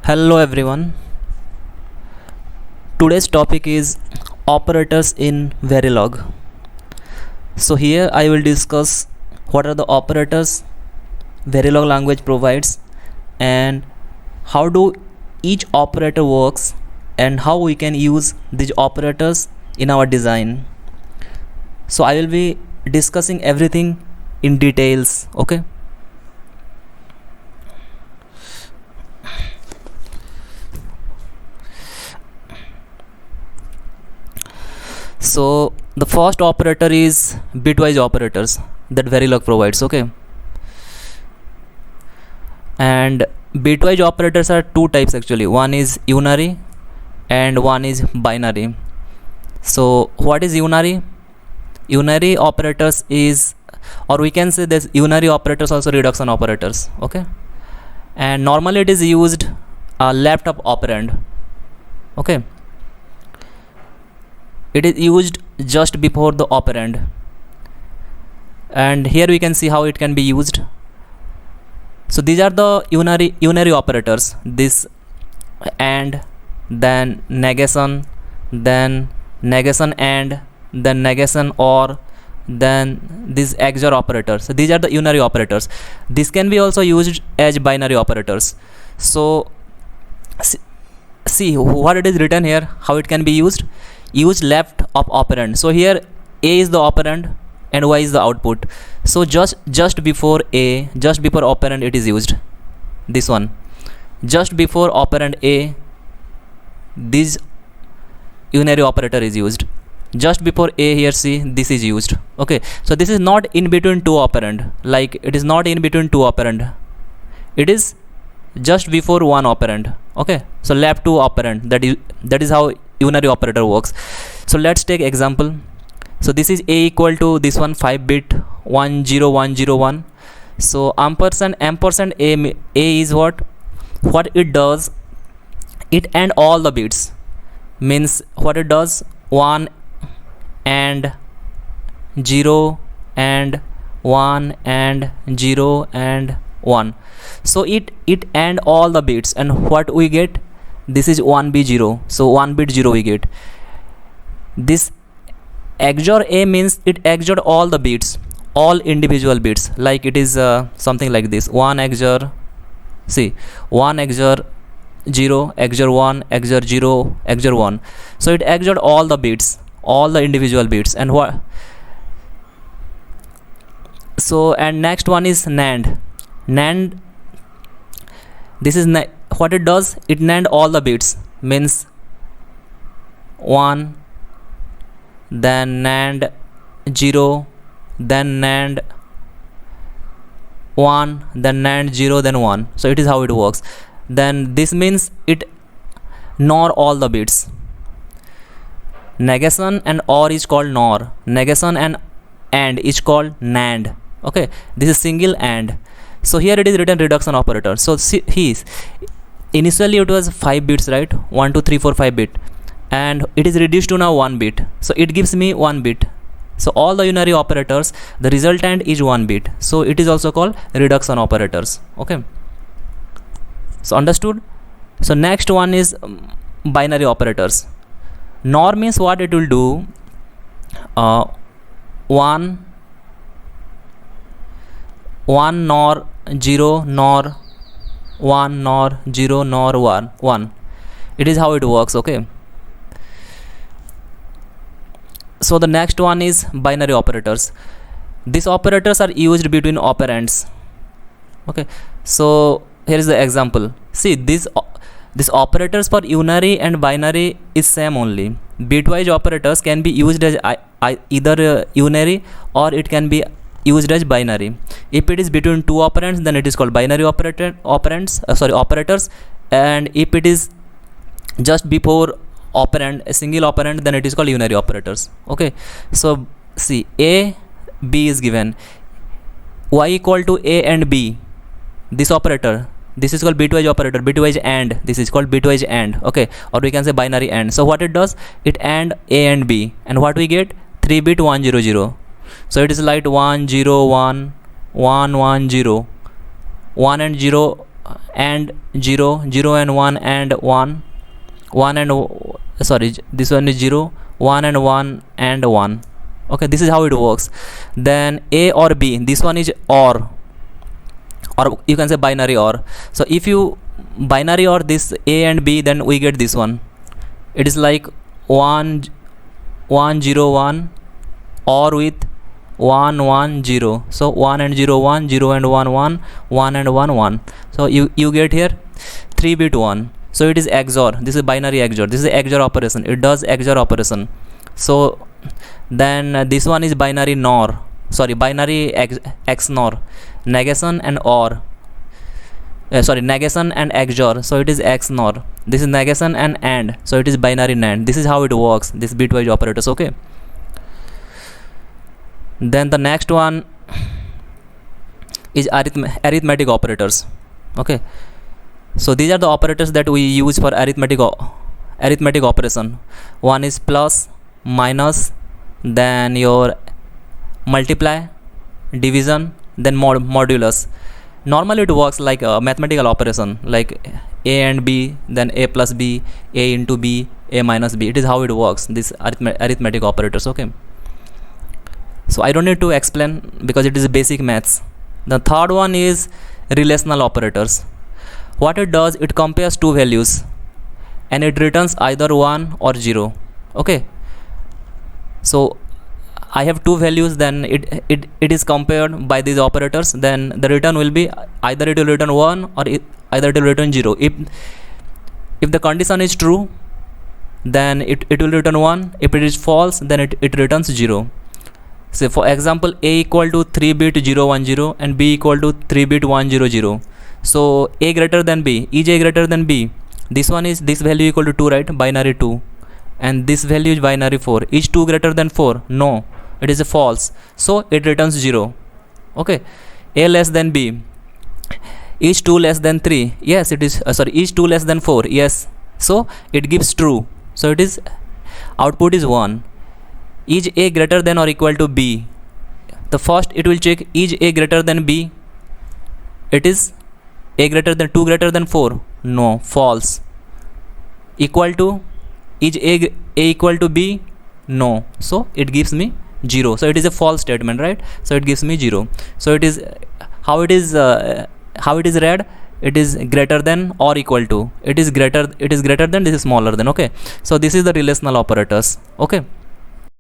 Hello everyone. Today's topic is operators in Verilog. So here I will discuss what are the operators Verilog language provides and how do each operator works and how we can use these operators in our design. So I will be discussing everything in details, okay? So the first operator is bitwise operators that Verilog provides, okay? And bitwise operators are two types actually. One is unary and one is binary. So what is unary? Unary operators is, or we can say this unary operators also reduction operators, okay? And normally it is used left of operand, okay? It is used just before the operand, and here we can see how it can be used. So these are the unary operators, this and then negation and then negation or then these XOR operators. So these are the unary operators. This can be also used as binary operators. So see what it is written here, how it can be used. Use left of operand. So here A is the operand and Y is the output. So just before A, just before operand it is used. This one, just before operand A, this unary operator is used. Just before A, here see, this is used, okay? So this is not in between two operand, like it is not in between two operand, it is just before one operand, okay? So left two operand, that is how unary operator works. So let's take example. So this is A equal to this one 5 bit 10101. So ampersand A is what it does, it and all the bits, means what it does 1 and 0 and 1 and 0 and 1. So it and all the bits, and what we get, this is 1B0, so 1 bit 0 we get. This XOR A means it XOR all the bits, all individual bits, like it is something like this, 1 XOR, see 1 XOR 0, XOR 1, XOR 0, XOR 1. So it XOR all the bits, all the individual bits. And what, so and next one is NAND. This is what it does, it NAND all the bits, means 1, then NAND 0, then NAND 1, then NAND 0, then 1. So it is how it works. Then this means it NOR all the bits. Negation and OR is called NOR. Negation and AND is called NAND, okay? This is single AND. So here it is written reduction operator. So see, initially it was 5 bits, right? 1 2 3 4 5 bit, and it is reduced to now 1 bit, so it gives me 1 bit. So all the unary operators, the resultant is 1 bit, so it is also called reduction operators, okay? So understood. So next one is binary operators. NOR means what it will do, 1 NOR 0 NOR 1 NOR 0 NOR 1. It is how it works, okay? So the next one is binary operators. These operators are used between operands, okay? So here is the example. See, these operators for unary and binary is same only. Bitwise operators can be used as either unary or it can be used as binary. If it is between two operands, then it is called binary operators, and if it is just before operand, a single operand, then it is called unary operators, okay? So see, A B is given, Y equal to A and B, this operator, this is called bitwise operator, bitwise AND, this is called bitwise AND, okay? Or we can say binary AND. So what it does, it AND A and B, and what we get, 3 bit 100. So it is like 1 0 1 1 1 0, 1 and 0 and 0, 0 and 1 and 1, 1 and sorry, this one is 0, 1 and 1 and 1. Okay, this is how it works. Then A or B, this one is or you can say binary or. So if you binary or this A and B, then we get this one. It is like 1 1 0 1 or with 1 1 0. So 1 and 0 1, 0 and 1 1, 1 and 1 1. So you get here 3 bit 1. So it is XOR. This is binary XOR. This is XOR operation. It does XOR operation. So then this one is binary NOR. Sorry, binary XNOR. Negation and OR. Negation and XOR. So it is XNOR. This is negation and AND. So it is binary NAND. This is how it works. This bitwise operators. Okay. Then the next one is arithmetic operators. Okay. So these are the operators that we use for arithmetic operation. One is plus, minus, then your multiply, division, then modulus. Normally it works like a mathematical operation, like A and B, then A plus B, A into B, A minus B. It is how it works, this arithmetic operators. Okay. So I don't need to explain because it is basic maths. The third one is relational operators. What it does, it compares two values and it returns either 1 or 0. Okay. So I have two values, then it is compared by these operators, then the return will be either it will return 1 or either it will return 0. If the condition is true, then it will return 1. If it is false, then it returns 0. So for example, A equal to 3 bit 0 1 0 and B equal to 3 bit 1 0 0. So A greater than B. Is A greater than B? This one is this value equal to 2, right? Binary 2. And this value is binary 4. Is 2 greater than 4? No. It is a false. So it returns 0. Okay. A less than B. Is 2 less than 3? Yes, it is. Is 2 less than 4? Yes. So it gives true. So it is output is 1. Is A greater than or equal to B? The first it will check, is A greater than B? It is A greater than 2 greater than 4? No, false. Equal to, is A equal to B? No. So it gives me 0. So it is a false statement, right? So it gives me 0. So it is how it is read. It is greater than or equal to. It is greater than, this is smaller than. Okay. So this is the relational operators. Okay.